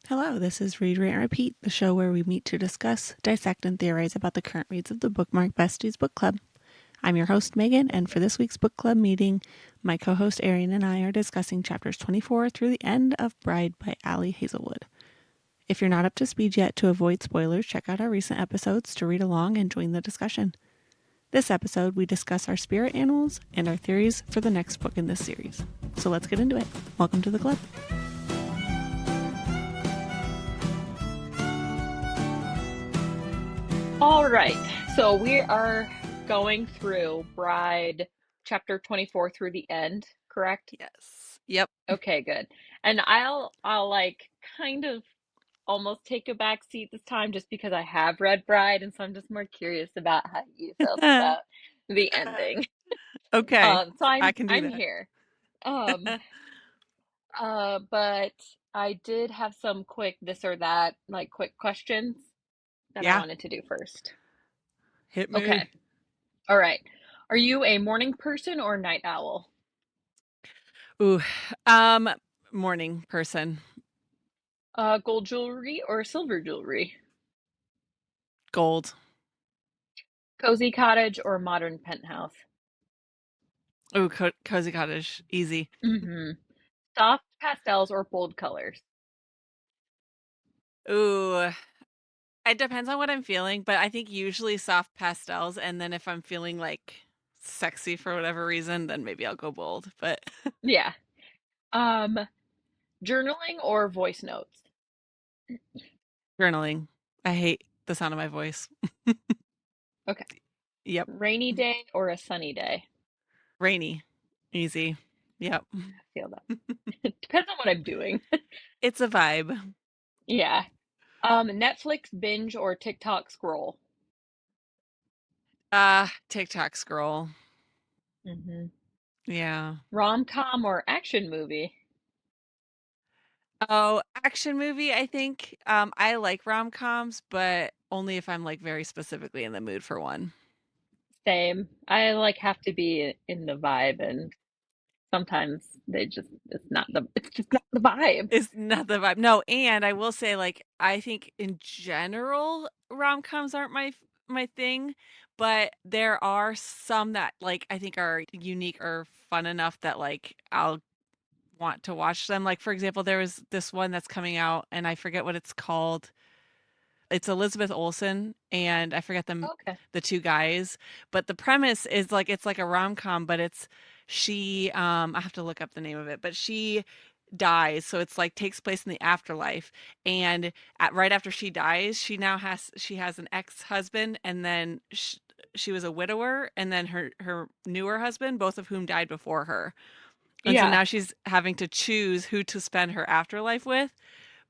Hello, this is Read, Rant, Repeat, the show where we meet to discuss, dissect, and theorize about the current reads of the Bookmark Besties Book Club. I'm your host, Megan, and for this week's book club meeting, my co-host Arian and I are discussing chapters 24 through the end of Bride by Ali Hazelwood. If you're not up to speed yet, to avoid spoilers, check out our recent episodes to read along and join the discussion. This episode, we discuss our spirit animals and our theories for the next book in this series. So let's get into it. Welcome to the club. All right, so we are going through Bride chapter 24 through the end, correct? Yes. Yep. Okay, good. And I'll like kind of almost take a back seat this time just because I have read Bride, and so I'm just more curious about how you felt about the ending. Okay. So I I'm can do I'm that. here. Um but I did have some quick this or that, like quick questions that I Yeah. wanted to do first. Hit me. Okay. All right. Are you a morning person or night owl? Ooh. Um, Morning person. Gold jewelry or silver jewelry? Gold. Cozy cottage or modern penthouse? Ooh, cozy cottage. Easy. Mm-hmm. Soft pastels or bold colors? Ooh. It depends on what I'm feeling, but I think usually soft pastels, and then if I'm feeling like sexy for whatever reason, then maybe I'll go bold. But Yeah. Um, Journaling or voice notes? journaling. I hate the sound of my voice. Okay. Yep. Rainy day or a sunny day? Rainy. Easy. Yep. I feel that. Depends on what I'm doing. It's a vibe. Yeah. Netflix binge or TikTok scroll? TikTok scroll. Mm-hmm. Yeah. Rom-com or action movie? Oh, action movie, I think. I like rom-coms, but only if I'm like very specifically in the mood for one. Same. I like have to be in the vibe, and sometimes it's just not the vibe. It's not the vibe. No, and I will say, like, I think in general, rom-coms aren't my thing, but there are some that like I think are unique or fun enough that like I'll want to watch them. Like, for example, there was this one that's coming out and I forget what it's called. It's Elizabeth Olsen and I forget Okay. the two guys, but the premise is like it's like a rom-com, but it's she I have to look up the name of it, but she dies, so it's like takes place in the afterlife, and right after she dies, she has an ex-husband, and then she was a widower, and then her newer husband, both of whom died before her. And so Yeah. now she's having to choose who to spend her afterlife with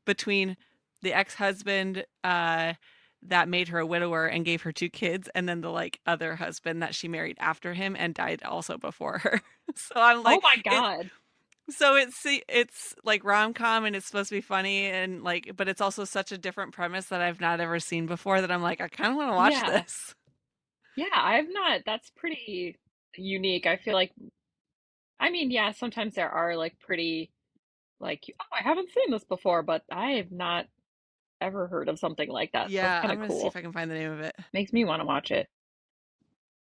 between the ex-husband that made her a widower and gave her two kids, and then the like other husband that she married after him and died also before her. So I'm Oh like my it God. so it's like rom-com and it's supposed to be funny and like but it's also such a different premise that I've not ever seen before that I'm like I kind of want to watch Yeah. this. Yeah, I've not. That's pretty unique. I feel like, I mean, yeah, sometimes there are like pretty, like, oh, I haven't seen this before, but I have not ever heard of something like that. So it's Yeah, kind I'm of gonna see if cool. I can find the name of it. Makes me want to watch it.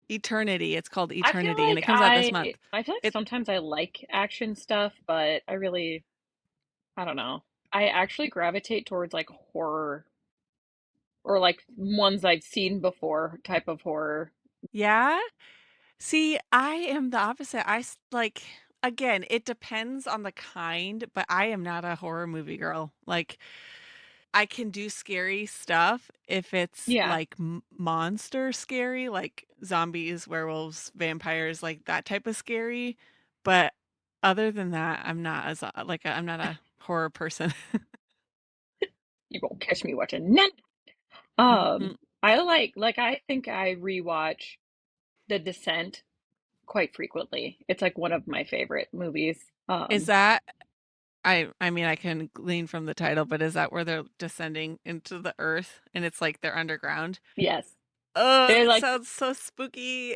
Eternity. It's called I feel Eternity and it like comes out this month. I feel like It sometimes I like action stuff, but I don't know. I actually gravitate towards like horror or like ones I've seen before type of horror. Yeah. See, I am the opposite. Like again, it depends on the kind, but I am not a horror movie girl. Like I can do scary stuff if it's Yeah. like monster scary, like zombies, werewolves, vampires, like that type of scary. But other than that, I'm not as I'm not a horror person. You won't catch me watching none. Mhm. I think I rewatch The Descent quite frequently. It's like one of my favorite movies. Is that I mean I can glean from the title, but is that where they're descending into the earth and it's like they're underground? Yes. Oh, They're that like sounds so spooky.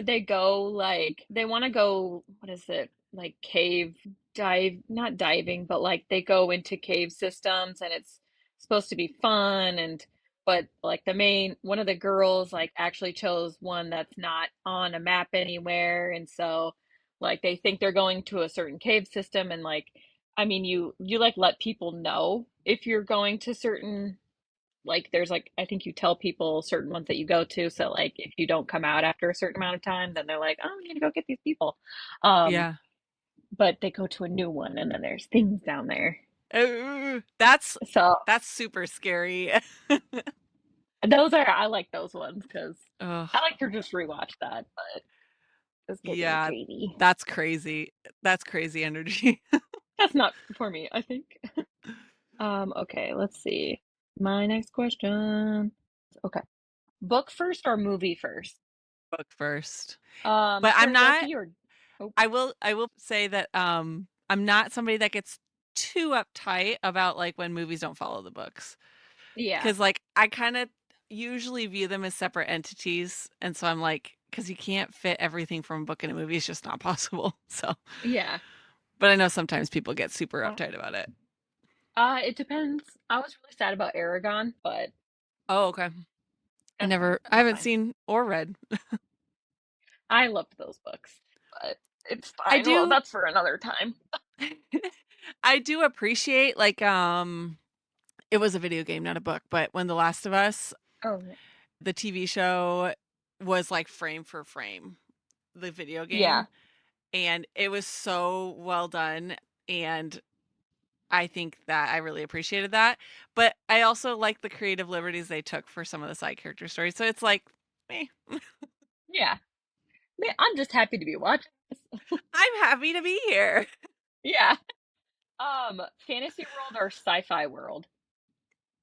they go like they want to go, what is it? like cave dive, not diving, but like they go into cave systems and it's supposed to be fun and but like the main one of the girls like actually chose one that's not on a map anywhere and so like they think they're going to a certain cave system and like I mean you like let people know if you're going to certain like there's like I think you tell people certain ones that you go to so like if you don't come out after a certain amount of time then they're like oh we need to go get these people um Yeah. but they go to a new one and then there's things down there. Oh, that's So super scary. those are I like those ones because Oh, I like to just rewatch that, but it's getting yeah. dreamy. That's crazy. That's crazy energy. That's not for me, I think. Okay, let's see. My next question. Okay. Book first or movie first? Book first. But I'm not Karaoke or oh I will say that I'm not somebody that gets too uptight about like when movies don't follow the books. yeah. Cuz like I kind of usually view them as separate entities and so I'm like cuz you can't fit everything from a book in a movie, it's just not possible. So, Yeah. but I know sometimes people get super Uh, uptight about it. it depends. I was really sad about Aragon, but Oh, okay. that's fine. I That's haven't fine. seen or read. I loved those books, but it's I fine. Well, do that's for another time. I do appreciate like it was a video game, not a book, but when The Last of Us, Oh, yeah. the TV show was like frame for frame the video Yeah. game and it was so well done and I think that I really appreciated that. But I also like the creative liberties they took for some of the side character stories. So it's like, eh, Yeah. Man, I'm just happy to be watching this. I'm happy to be here. Yeah. Fantasy world or sci-fi world?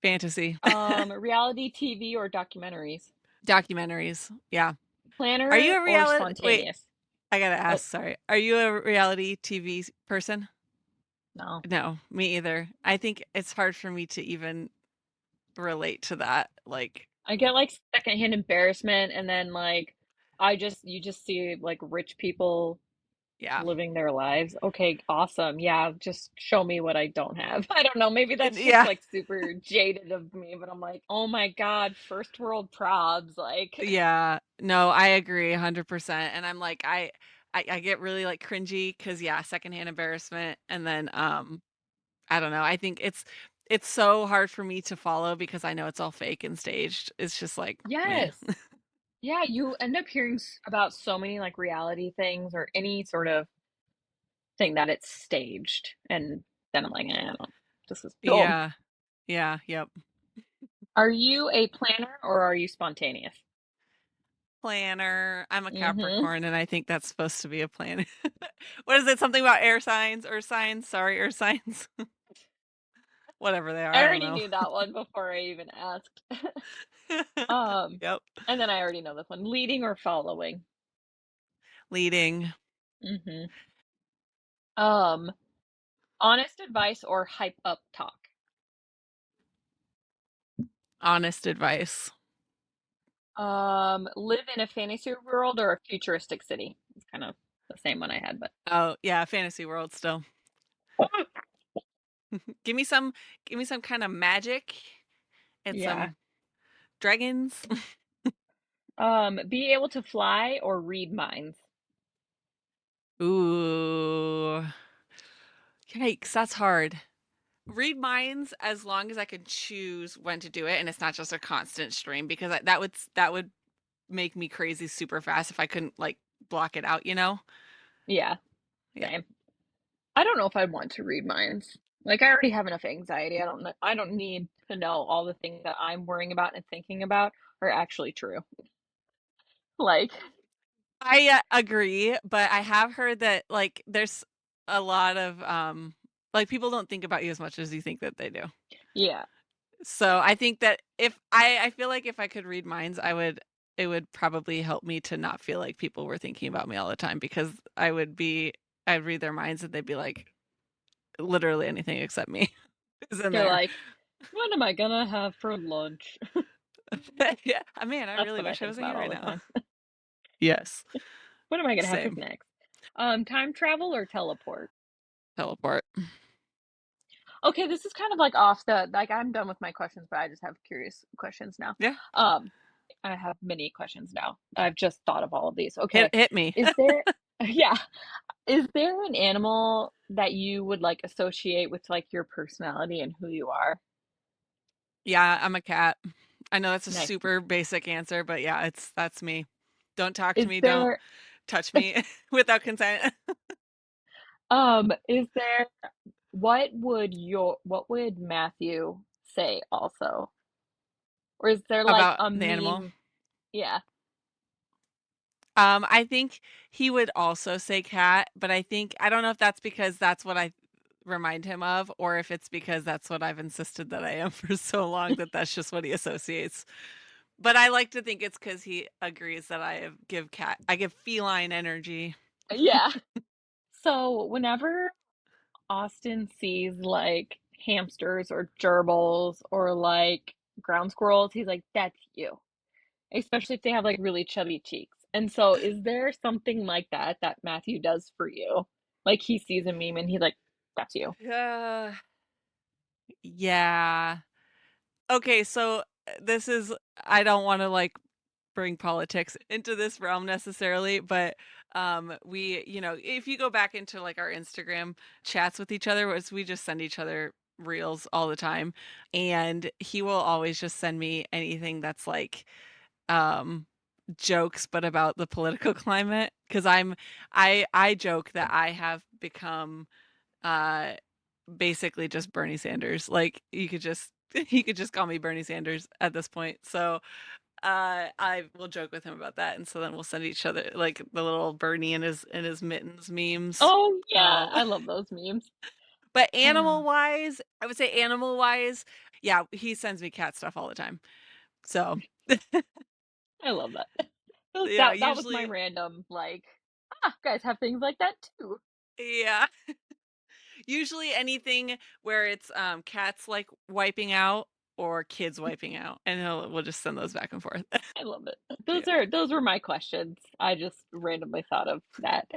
Fantasy Reality TV or documentaries? documentaries. Yeah. Are you Planner a or reality? Wait, spontaneous? I gotta Oh, ask. Sorry. Are you a reality TV person? no. No, me either. I think it's hard for me to even relate to that. Like, I get like secondhand embarrassment and then like you just see like rich people yeah. living their lives. Okay, awesome. Yeah, just show me what I don't have. I don't know. Maybe that's just Yeah. like super jaded of me, but I'm like, oh my God, first world probs. Like, Yeah. No, I agree 100%. And I'm like, I get really like cringy because yeah, secondhand embarrassment. And then I don't know. I think it's so hard for me to follow because I know it's all fake and staged. It's just like, meh. yes. Yeah, you end up hearing about so many like reality things or any sort of thing that it's staged. And then I'm like, I don't, this is dumb. Yeah. Yeah. Yep. Are you a planner or are you spontaneous? Planner. I'm a Mm-hmm. Capricorn and I think that's supposed to be a planner. What is it? Something about air signs or signs? Sorry, air signs. Whatever they are, I I don't already know. knew that one before I even asked. Um, Yep. and then I already know this one. Leading or following? Leading. Mm-hmm. Um, honest advice or hype up talk? Honest advice. Live in a fantasy world or a futuristic city? It's kind of the same one I had, but Oh, yeah, fantasy world still. Give me some kind of magic and yeah. some dragons. Be able to fly or read minds? Ooh. Yikes, that's hard. Read minds as long as I can choose when to do it and it's not just a constant stream because that would make me crazy super fast if I couldn't like block it out, you know? Yeah, Yeah. same. I don't know if I'd want to read minds. Like I already have enough anxiety. I don't need to know all the things that I'm worrying about and thinking about are actually true. Like, I agree, but I have heard that like there's a lot of like people don't think about you as much as you think that they do. yeah. So I think that if I feel like if I could read minds, I would it would probably help me to not feel like people were thinking about me all the time because I'd read their minds and they'd be like literally anything except me is in You're there. like, what am I gonna have for lunch? Yeah, man, I That's really what I wish I think wasn't about here all right the now. time. Yes, What am I gonna have for same. snacks? Time travel or teleport? Teleport. Okay, this is kind of like off the like I'm done with my questions, but I just have curious questions now. Yeah. Um, I have many questions now. I've just thought of all of these. Hit Okay. hit me. Is there yeah, is there an animal that you would like associate with like your personality and who you are? Yeah, I'm a cat. I know that's a Nice. super basic answer, but yeah, that's me. Don't talk to Is me, don't there touch me without consent. is there what would Matthew say also? Or is there like About a the animal. meme? Yeah. I think he would also say cat, but I don't know if that's because that's what I remind him of, or if it's because that's what I've insisted that I am for so long that that's just what he associates. But I like to think it's because he agrees that I give feline energy. Yeah. So whenever Austin sees like hamsters or gerbils or like ground squirrels, he's like, that's you. Especially if they have like really chubby cheeks. And so, is there something like that that Matthew does for you? Like he sees a meme and he's like, that's you. Uh, yeah. Okay, so this is I don't want to like bring politics into this realm necessarily, but we, if you go back into like our Instagram chats with each other, was we just send each other reels all the time, and he will always just send me anything that's like um jokes but about the political climate because I joke that I have become uh basically just Bernie Sanders. Like you could just you could just call me Bernie Sanders at this point. So I will joke with him about that, and so then we'll send each other like the little Bernie and his mittens memes. Oh, yeah. Um, I love those memes. but Oh, animal wise, I would say animal wise, yeah, he sends me cat stuff all the time. So I love that. yeah, That was my usually random, like, guys have things like that too. yeah, usually anything where it's cats like wiping out or kids wiping out, and we'll just send those back and forth. I love it. Yeah. Those were my questions. I just randomly thought of that.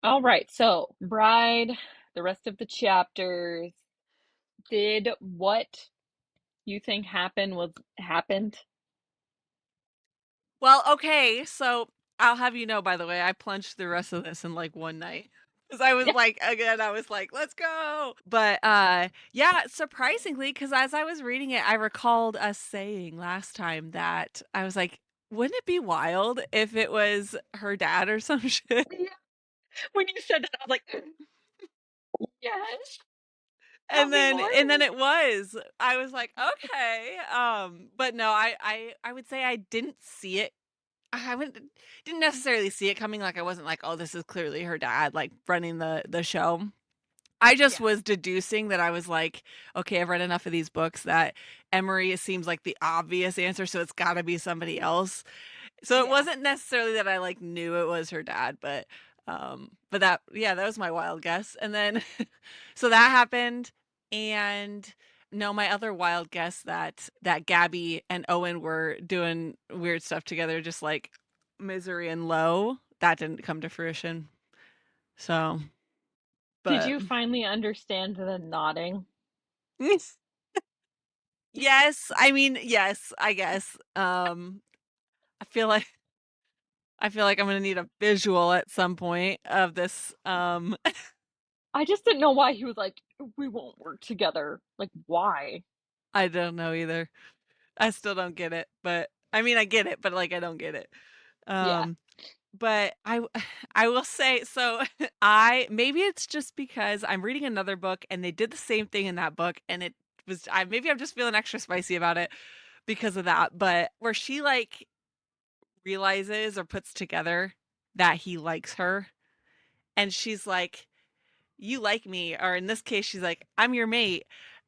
All right, so Bride, the rest of the chapters, did what you think happened? Well, okay, so I'll have you know, by the way, I plunged the rest of this in like one night. Because I was Yeah. like, again, I was like, let's go. But yeah, surprisingly, because as I was reading it, I recalled us saying last time that I was like, wouldn't it be wild if it was her dad or some shit? Yeah. When you said that, I was like, yes, tell And me then more. and then it was. I was like, okay. But no, I would say I didn't see it I wouldn't didn't necessarily see it coming, like, I wasn't like, "Oh, this is clearly her dad, like, running the show." I just Yeah, was deducing that I was like, "Okay, I've read enough of these books that Emery seems like the obvious answer, so it's gotta be somebody else." So it yeah. wasn't necessarily that I, like, knew it was her dad, but that yeah, that was my wild guess, and then so that happened, and no, my other wild guess that Gabby and Owen were doing weird stuff together, just like Misery and Low, that didn't come to fruition, so Did but you finally understand the nodding? yes, I mean, yes, I guess, I feel like I'm gonna need a visual at some point of this, I just didn't know why he was like, we won't work together. Like, why? I don't know either. I still don't get it, but I mean, I get it, but, like, I don't get it. Yeah. Um, but I will say so I maybe it's just because I'm reading another book and they did the same thing in that book, and it was maybe I'm just feeling extra spicy about it because of that, but where she, like, realizes or puts together that he likes her, and she's like, "You like me," or in this case, she's like, "I'm your mate,"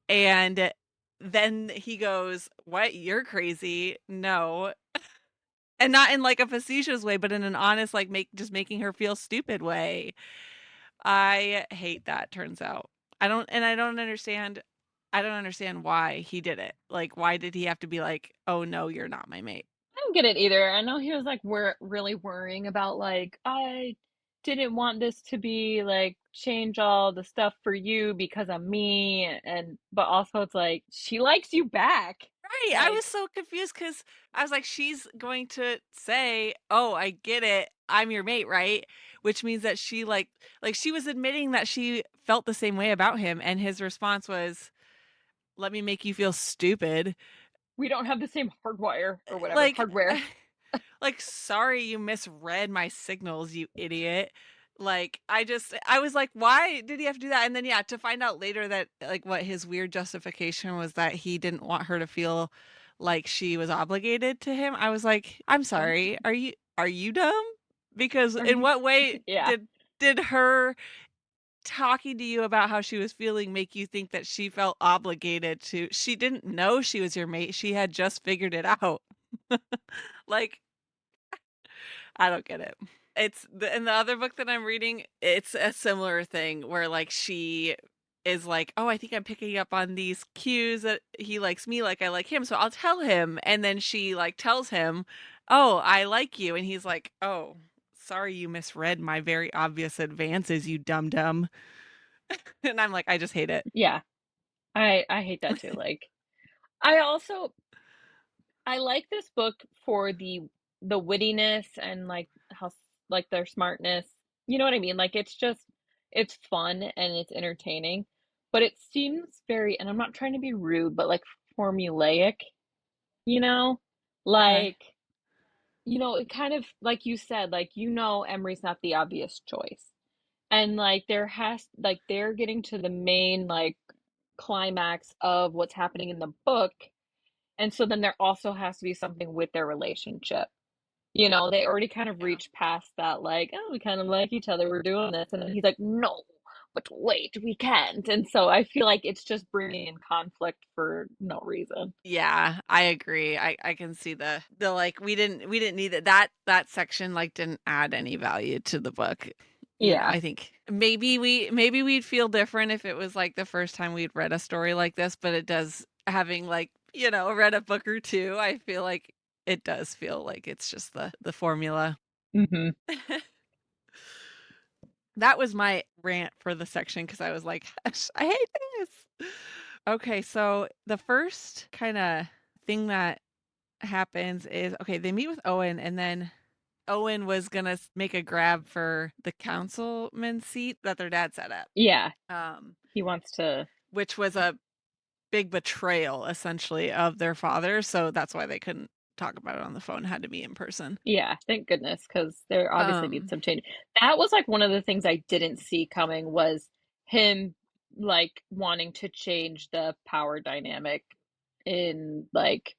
and then he goes, "What? You're crazy." No. And not in like a facetious way, but in an honest, like just making her feel stupid way. I hate that, turns out. I don't understand why he did it. Like, why did he have to be like, "Oh no, you're not my mate." I don't get it either. I know he was like we're really worrying about like I didn't want this to be like change all the stuff for you because of me, and but also it's like she likes you back. Right, I was Like so confused because I was like, "She's going to say, 'Oh, I get it. I'm your mate,' right?" Which means that she, she was admitting that she felt the same way about him, and his response was, "Let me make you feel stupid." we don't have the same hardwire or whatever, Like, hardware. like, "Sorry you misread my signals, you idiot." I was like, "Why did he have to do that?" And then, yeah, to find out later that, like, what his weird justification was that he didn't want her to feel like she was obligated to him. I was like, "I'm What? sorry. Are you dumb? Because Are in you what way Yeah. did her talking to you about how she was feeling make you think that she felt obligated to she didn't know she was your mate. She had just figured it out." Like, I don't get it. In the other book that I'm reading, it's a similar thing where, like, she is like, "Oh, I think I'm picking up on these cues that he likes me like I like him, so I'll tell him." And then she, like, tells him, "Oh, I like you." And he's like, "Oh, sorry you misread my very obvious advances, you dumb dumb." And I'm like, I just hate it. Yeah. I hate that too. Like I also I like this book for the wittiness and like how like their smartness. You know what I mean? Like it's just it's fun and it's entertaining, but it seems very, and I'm not trying to be rude, but like formulaic, you know? Uh-huh. Like, it kind of like you said, like Emery's not the obvious choice. And like they're getting to the main like climax of what's happening in the book, and so then there also has to be something with their relationship. They already kind of Yeah. reached past that, like, oh, we kind of like each other, we're doing this. And then he's like, no, but wait, we can't. And so I feel like it's just bringing in conflict for no reason. Yeah, I agree. I can see the like we didn't need it. That section like didn't add any value to the book. Yeah. I think maybe we'd feel different if it was like the first time we'd read a story like this, but it does having like, read a book or two, I feel like it does feel like it's just the formula. Hmm. That was my rant for the section because I was like, I hate this. Okay, so the first kind of thing that happens is okay, they meet with Owen, and then Owen was gonna make a grab for the councilman seat that their dad set up, Yeah. um, He wants to, which was a big betrayal essentially of their father. So that's why they couldn't talk about it on the phone; had to be in person. yeah, thank goodness, because there obviously needs Um, some change. That was like one of the things I didn't see coming was him like wanting to change the power dynamic in like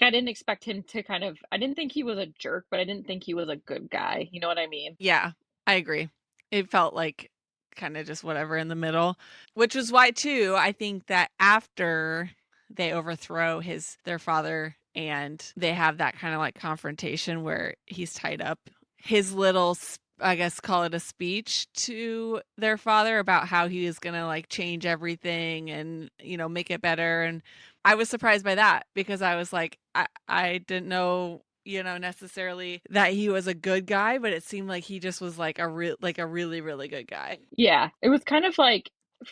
I didn't expect him to kind of, I didn't think he was a jerk, but I didn't think he was a good guy. You know what I mean? yeah, I agree. It felt like kind of just whatever in the middle, which is why too I think that after they overthrow their father and they have that kind of like confrontation where he's tied up, his little I guess call it a speech to their father about how he is going to like change everything and make it better. And I was surprised by that because I was like I didn't know necessarily that he was a good guy, but it seemed like he just was like a really really good guy. Yeah, it was kind of like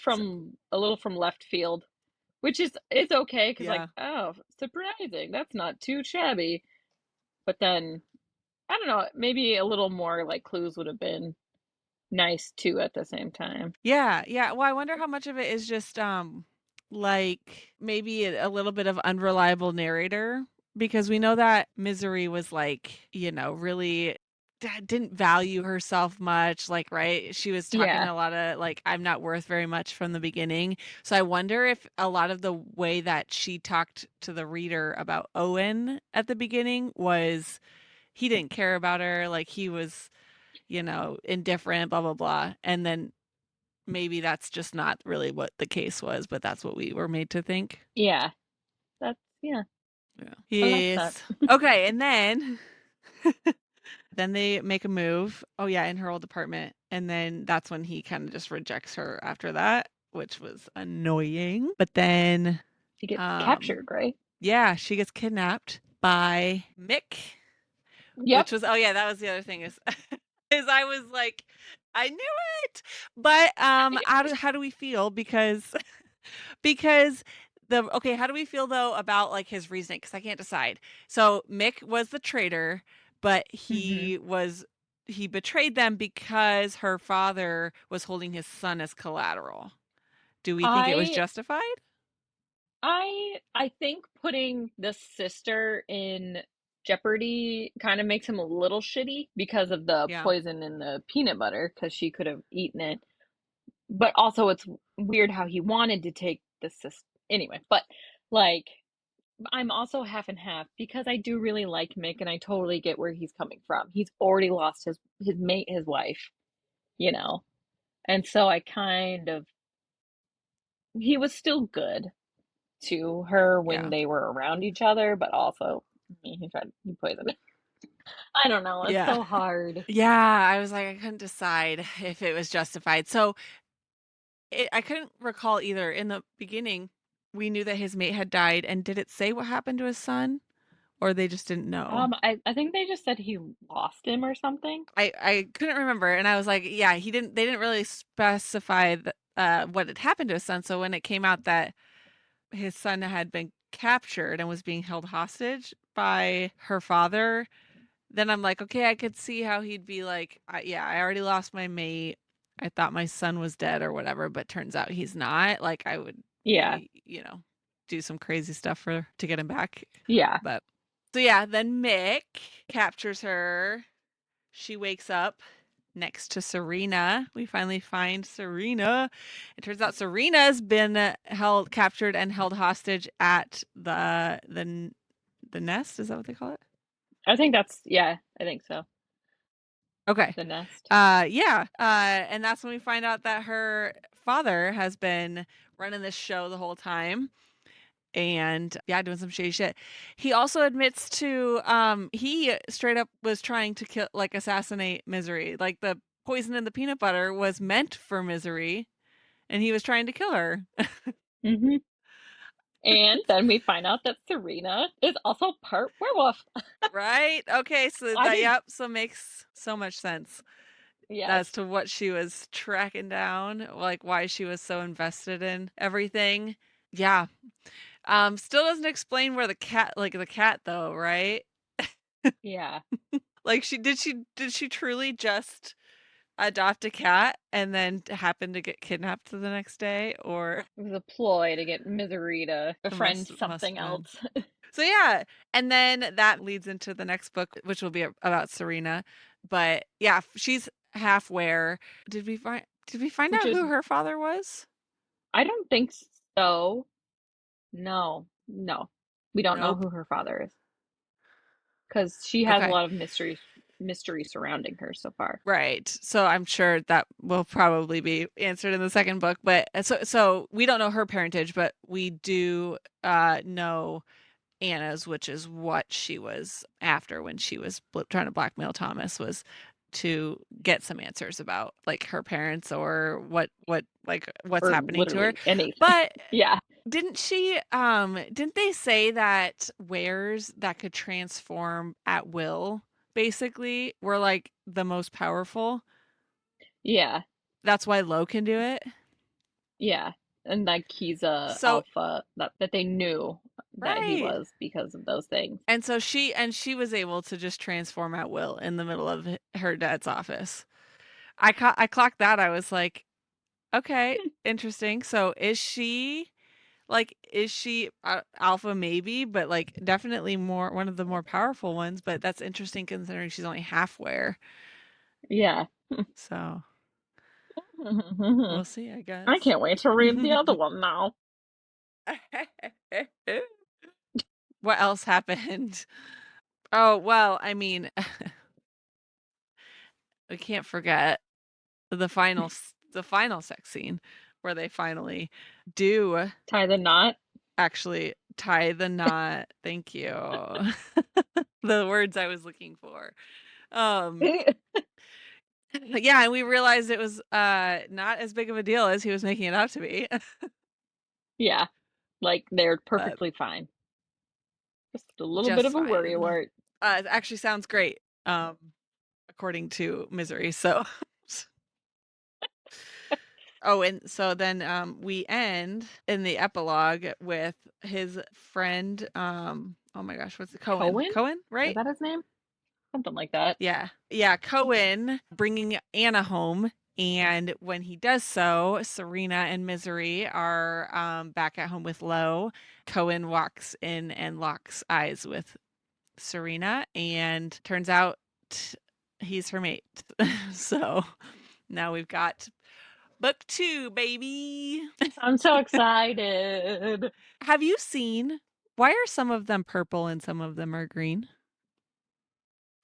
So, from a little from left field, which is it's okay because like, yeah. oh, surprising. That's not too shabby. But then I don't know, maybe a little more like clues would have been nice too at the same time. Yeah, yeah. Well, I wonder how much of it is just like maybe a little bit of unreliable narrator because we know that Misery was like, really didn't value herself much, like, right? She was talking Yeah. a lot of like I'm not worth very much from the beginning. So I wonder if a lot of the way that she talked to the reader about Owen at the beginning was he didn't care about her, like he was indifferent, blah blah blah. And then maybe that's just not really what the case was, but that's what we were made to think. Yeah. Yeah, Yeah. I like that. Yes. Okay, and then then they make a move. Oh yeah, in her old apartment. And then that's when he kind of just rejects her after that, which was annoying. But then He gets um captured, right? yeah, she gets kidnapped by Mick, Yep. which was oh yeah, that was the other thing is Because I was like, I knew it. But how do we feel? Because how do we feel though about like his reasoning? Because I can't decide. So Mick was the traitor, but Hmm. he betrayed them because her father was holding his son as collateral. Do we think it was I justified? I think putting the sister in jeopardy kind of makes him a little shitty because of the Yeah. poison in the peanut butter, because she could have eaten it. But also it's weird how he wanted to take the sister anyway. But like I'm also half and half because I do really like Mick and I totally get where he's coming from. He's already lost his mate, his wife, you know. And so I kind of he was still good to her when Yeah. they were around each other, but also he poisoned. I don't know. It's Yeah. so hard. Yeah, I was like, I couldn't decide if it was justified. So I couldn't recall either. In the beginning, we knew that his mate had died, and did it say what happened to his son, or they just didn't know? I think they just said he lost him or something. I couldn't remember, and I was like, yeah, he didn't. They didn't really specify what had happened to his son. So when it came out that his son had been captured and was being held hostage by her father, then I'm like, okay, I could see how he'd be like, yeah, I already lost my mate. I thought my son was dead or whatever, but turns out he's not. Like I would Yeah. do some crazy stuff to get him back. Yeah. But so yeah, then Mick captures her. She wakes up next to Serena. We finally find Serena. It turns out Serena's been captured and held hostage at the nest. Is that what they call it? I think that's yeah, I think so. Okay. The nest. Yeah. And that's when we find out that her father has been running this show the whole time and yeah, doing some shady shit. He also admits to he straight up was trying to assassinate Misery. Like the poison in the peanut butter was meant for Misery and he was trying to kill her. Hmm. And then we find out that Serena is also part werewolf. Right? Okay, so I didn't. so makes so much sense Yes. as to what she was tracking down, like why she was so invested in everything. Yeah. Still doesn't explain where the cat though, right? Yeah. Like she truly just adopt a cat and then happen to get kidnapped the next day, or It was a ploy to get Misery to it befriend must something have been. else. So yeah, and then that leads into the next book, which will be about Serena. But yeah, she's half where. Did we find Which out is who her father was? I don't think so. No. No. We don't know Nope. who her father is because she has a Okay. lot of mystery surrounding her so far. Right. So I'm sure that will probably be answered in the second book. But so we don't know her parentage, but we do know Anna's, which is what she was after when she was trying to blackmail Thomas, was to get some answers about like her parents or what's Or happening to her. literally anything. But Yeah. didn't they say that wares that could transform at will basically were like the most powerful? Yeah. That's why Lo can do it. Yeah. And like he's a So alpha that they knew that he right. was because of those things. And so she was able to just transform at will in the middle of her dad's office. I clocked that. I was like, okay, interesting. So is she alpha maybe, but like definitely more one of the more powerful ones, but that's interesting considering she's only halfware. Yeah. So, we'll see, I I guess. can't wait to read the other one now. What else happened? Oh, well, I mean, we can't forget the final sex scene where they finally do Tie the knot. actually tie the knot. Thank you. The words I was looking for. Um yeah, and we realized it was not as big of a deal as he was making it out to be. Yeah. Like they're But perfectly fine. Just a little bit just of a worry fine. wart. It actually sounds great. Um according to Misery. So, oh, and so then we end in the epilogue with his friend. Oh my gosh, what's it? Cohen? Cohen? Cohen, Is right? that his name? Something like that. Yeah. Yeah. Cohen bringing Anna home. And when he does so, Serena and Misery are back at home with Lo. Cohen walks in and locks eyes with Serena, and turns out he's her mate. So now we've got book 2, baby. I'm so excited. Have you seen, why are some of them purple and some of them are green?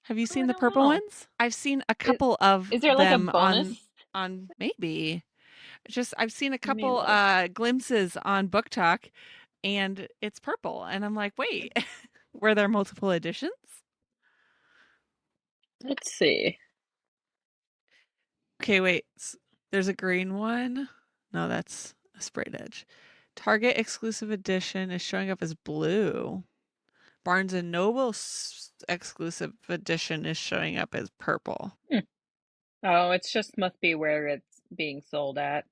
Have you Oh, I seen the don't purple know. ones? I've seen a Is, couple of is there like a them bonus? on maybe. Just I've seen a Let me couple look. glimpses on Book Talk and it's purple and I'm like, "Wait, were there multiple editions?" Let's see. Okay, wait. There's a green one. No, that's a sprayed edge. Target exclusive edition is showing up as blue. Barnes and Noble exclusive edition is showing up as purple. Hmm. Oh, it's just must be where it's being sold at.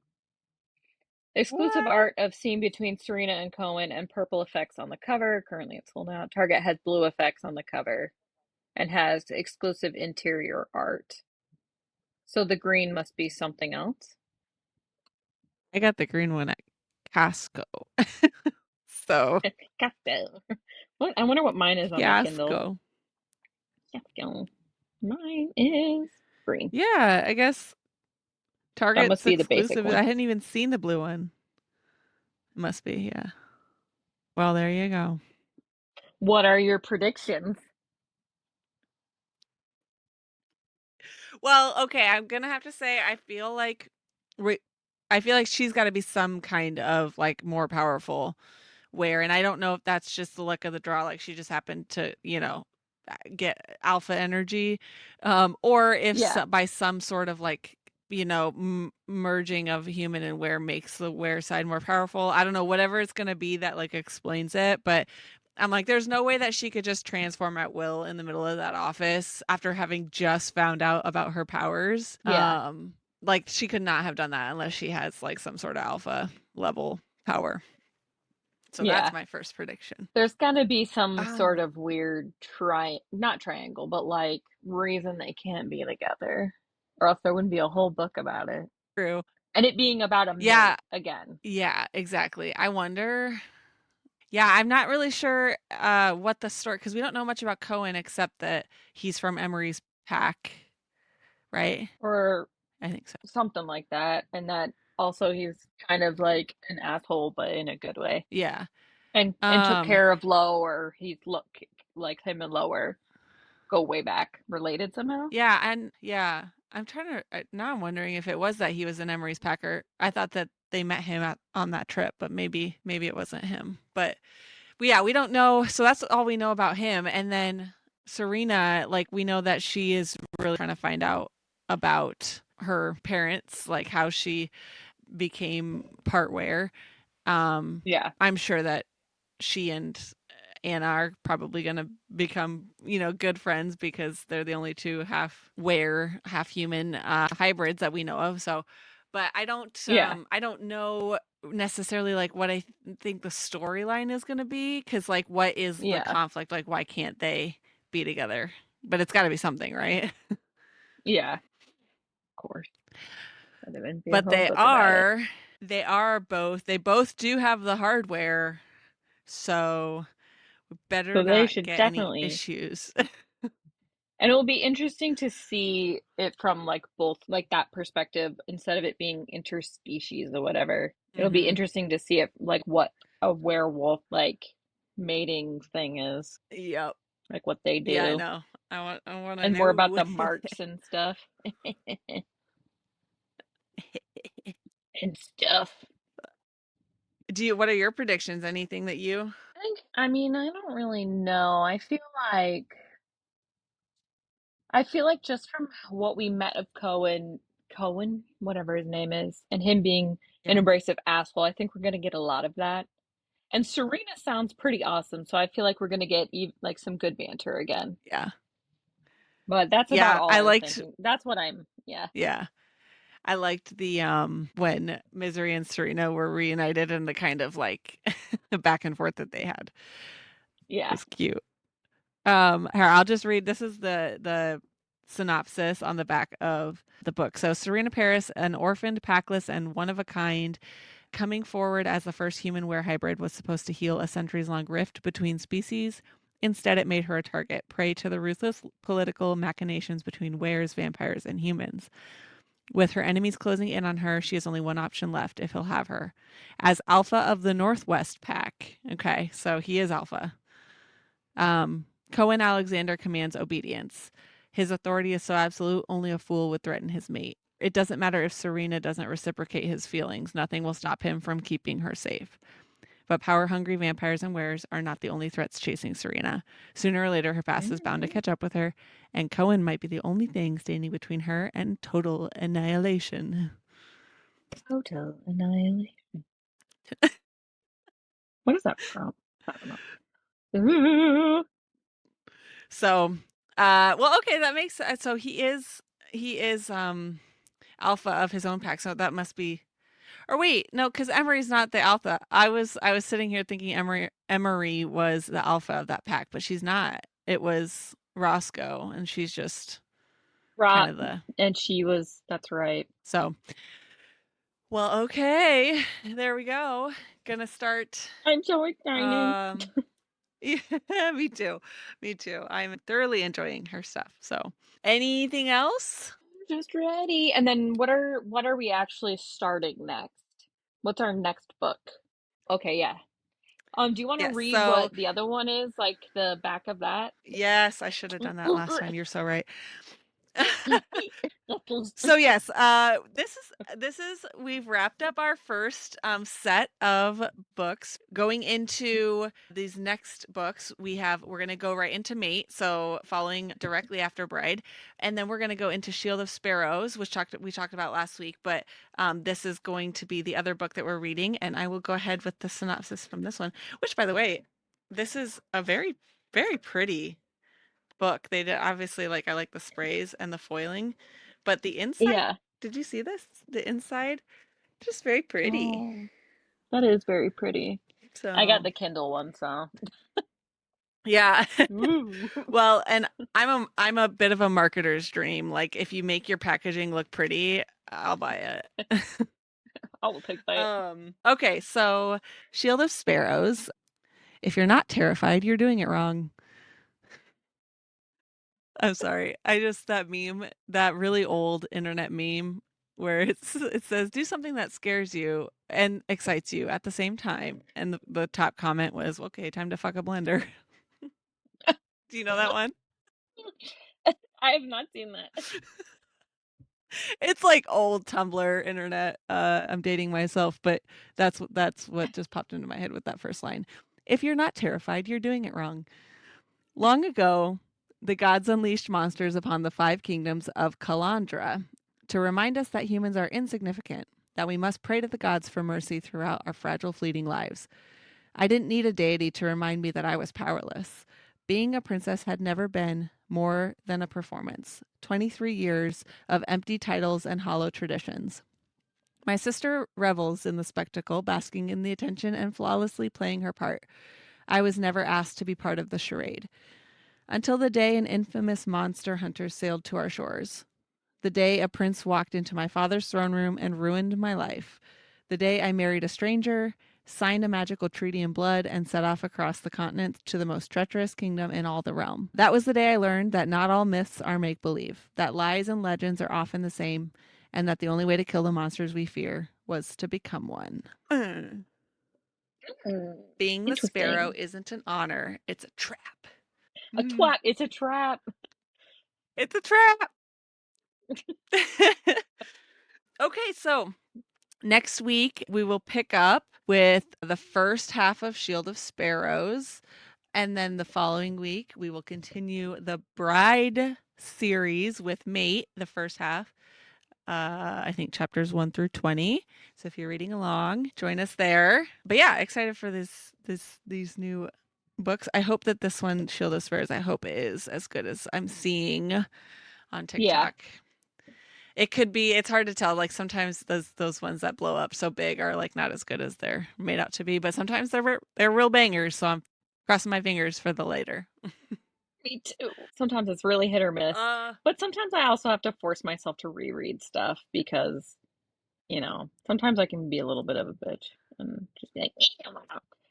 Exclusive What? art of scene between Serena and Cohen and purple effects on the cover. Currently it's sold out. Target has blue effects on the cover and has exclusive interior art. So the green must be something else. I got the green one at Costco. So, Costco. I wonder what mine is on my Kindle. Fiasco. Costco. Mine is green. Yeah, I guess That must Target's be the basic exclusive. I one. hadn't even seen the blue one. It must be, yeah. Well, there you go. What are your predictions? Well, okay, I'm gonna have to say re- I feel like she's got to be some kind of like more powerful where, and I don't know if that's just the luck of the draw, like she just happened to, get alpha energy, or if Yeah, by some sort of like, merging of human and were makes the were side more powerful. I don't know, whatever it's gonna be that like explains it, but I'm like, there's no way that she could just transform at will in the middle of that office after having just found out about her powers. yeah, Like she could not have done that unless she has like some sort of alpha level power. So that's yeah. my first prediction. There's got to be some sort Um, of weird not triangle, but like reason they can't be together, or else there wouldn't be a whole book about it. True. And it being about a Yeah, mate again. yeah, exactly. I wonder. Yeah, I'm not really sure what the story, because we don't know much about Cohen except that he's from Emery's pack, right? Or I think so. something like that. And that also he's kind of like an asshole, but in a good way. Yeah. And took Um, care of Lo, or he's look like him and Lo are go way back, related somehow. yeah, and yeah, I'm trying to now I'm wondering if it was that he was an Emery's packer. I thought that they met him on that trip, but maybe it wasn't him. But yeah, we don't know. So that's all we know about him. And then Serena, like we know that she is really trying to find out about her parents, like how she became part were. Yeah, I'm sure that she and Anna are probably going to become, good friends because they're the only two half were, half human hybrids that we know of. So, but yeah, I don't know necessarily like what I think the storyline is going to be, because like what is the yeah, conflict? Like why can't they be together? But it's got to be something, right? yeah. Of course, there would be a But whole book about it. they both do have the hardware, so better So they not should get any definitely. issues. And it will be interesting to see it from like both like that perspective instead of it being interspecies or whatever. It'll be Hmm. interesting to see if like what a werewolf like mating thing is, Yep. like what they Yeah, I do, know. I want to and more about know. the marks and stuff and stuff. What are your predictions? Anything that you? I mean, I don't really know. I feel like just from what we met of Cohen, whatever his name is, and him being an Yeah. abrasive asshole, I think we're gonna get a lot of that. And Serena sounds pretty awesome, so I feel like we're gonna get like some good banter again. Yeah. But that's about Yeah, all I I was liked thinking. That's what I'm, yeah, yeah. I liked the when Misery and Serena were reunited and the kind of like back and forth that they had. It yeah. was cute. Here, I'll just read. This is the synopsis on the back of the book. So Serena Paris, an orphaned, packless, and one of a kind, coming forward as the first human were hybrid, was supposed to heal a centuries-long rift between species. Instead, it made her a target, prey to the ruthless political machinations between wares, vampires, and humans. With her enemies closing in on her, she has only one option left if he'll have her. As Alpha of the Northwest Pack. Okay, so he is Alpha. Cohen Alexander commands obedience. His authority is so absolute, only a fool would threaten his mate. It doesn't matter if Serena doesn't reciprocate his feelings, nothing will stop him from keeping her safe. But power hungry vampires and wares are not the only threats chasing Serena. Sooner or later, her past is bound to catch up with her, and Cohen might be the only thing standing between her and total annihilation. Total annihilation. What is that from? I don't know. So, well, okay, that makes sense. So he is alpha of his own pack. So that must be. Or wait, no, because Emery's not the alpha. I was sitting here thinking Emery was the alpha of that pack, but she's not. It was Roscoe, and she's just kind Right. of the And she was, that's right. so. Well, okay, there we go. Gonna start. I'm so excited. Yeah, me too. Me too. I'm thoroughly enjoying her stuff. So, anything else? Just ready. And then what are we actually starting next? What's our next book? Okay, yeah. Do you want to Yes. read So, what the other one is, like the back of that? yes, I should have done that last time. You're so right. Okay. So yes, this is we've wrapped up our first set of books. Going into these next books, we're gonna go right into Mate, so following directly after Bride, and then we're gonna go into Shield of Sparrows, which we talked about last week. But this is going to be the other book that we're reading, and I will go ahead with the synopsis from this one. Which, by the way, this is a very very pretty book. They did obviously like I like the sprays and the foiling, but the inside, Yeah. did you see this? The inside, just very pretty. Oh, that is very pretty. I got So, the Kindle one, so. yeah. Ooh. Well, and I'm a bit of a marketer's dream. Like if you make your packaging look pretty, I'll buy it. I will take that. Okay, so Shield of Sparrows. If you're not terrified, you're doing it wrong. I'm sorry. I just that meme, that really old internet meme where it says do something that scares you and excites you at the same time. And the top comment was, "Okay, time to fuck a blender." Do you know that one? I have not seen that. It's like old Tumblr internet. I'm dating myself, but that's what just popped into my head with that first line. If you're not terrified, you're doing it wrong. Long ago, the gods unleashed monsters upon the five kingdoms of Kalandra to remind us that humans are insignificant, that we must pray to the gods for mercy throughout our fragile, fleeting lives. I didn't need a deity to remind me that I was powerless. Being a princess had never been more than a performance. 23 years of empty titles and hollow traditions. My sister revels in the spectacle, basking in the attention and flawlessly playing her part. I was never asked to be part of the charade. Until the day an infamous monster hunter sailed to our shores. The day a prince walked into my father's throne room and ruined my life. The day I married a stranger, signed a magical treaty in blood, and set off across the continent to the most treacherous kingdom in all the realm. That was the day I learned that not all myths are make believe, that lies and legends are often the same, and that the only way to kill the monsters we fear was to become one. Mm, Being the sparrow interesting. isn't an honor, it's a trap. A twat. It's a trap. It's a trap. Okay, so next week we will pick up with the first half of Shield of Sparrows. And then the following week we will continue the Bride series with Mate, the first half. I think chapters 1 through 20. So if you're reading along, join us there. But yeah, excited for these new books. I hope that this one, Shield of Spurs, I hope it is as good as I'm seeing on Yeah, TikTok. It could be, it's hard to tell. Like sometimes those ones that blow up so big are like not as good as they're made out to be, but sometimes they're real bangers, so I'm crossing my fingers for the later. me too. Sometimes it's really hit or miss, Uh but sometimes I also have to force myself to reread stuff because, sometimes I can be a little bit of a bitch and just be like,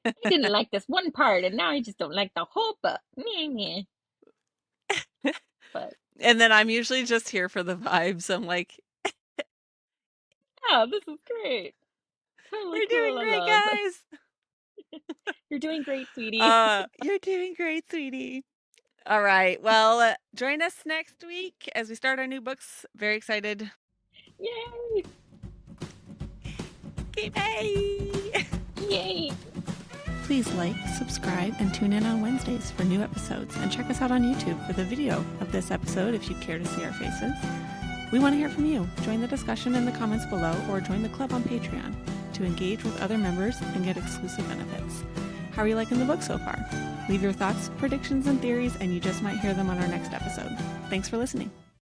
I didn't like this one part, and now I just don't like the whole book. Meh, meh. But and then I'm usually just here for the vibes. I'm like, yeah, this is great. Totally you're doing cool. I great, love. guys. You're doing great, sweetie. You're doing great, sweetie. All right. Well, join us next week as we start our new books. Very excited. Yay! Okay, bye. Yay! Please like, subscribe, and tune in on Wednesdays for new episodes. And check us out on YouTube for the video of this episode if you care to see our faces. We want to hear from you. Join the discussion in the comments below or join the club on Patreon to engage with other members and get exclusive benefits. How are you liking the book so far? Leave your thoughts, predictions, and theories, and you just might hear them on our next episode. Thanks for listening.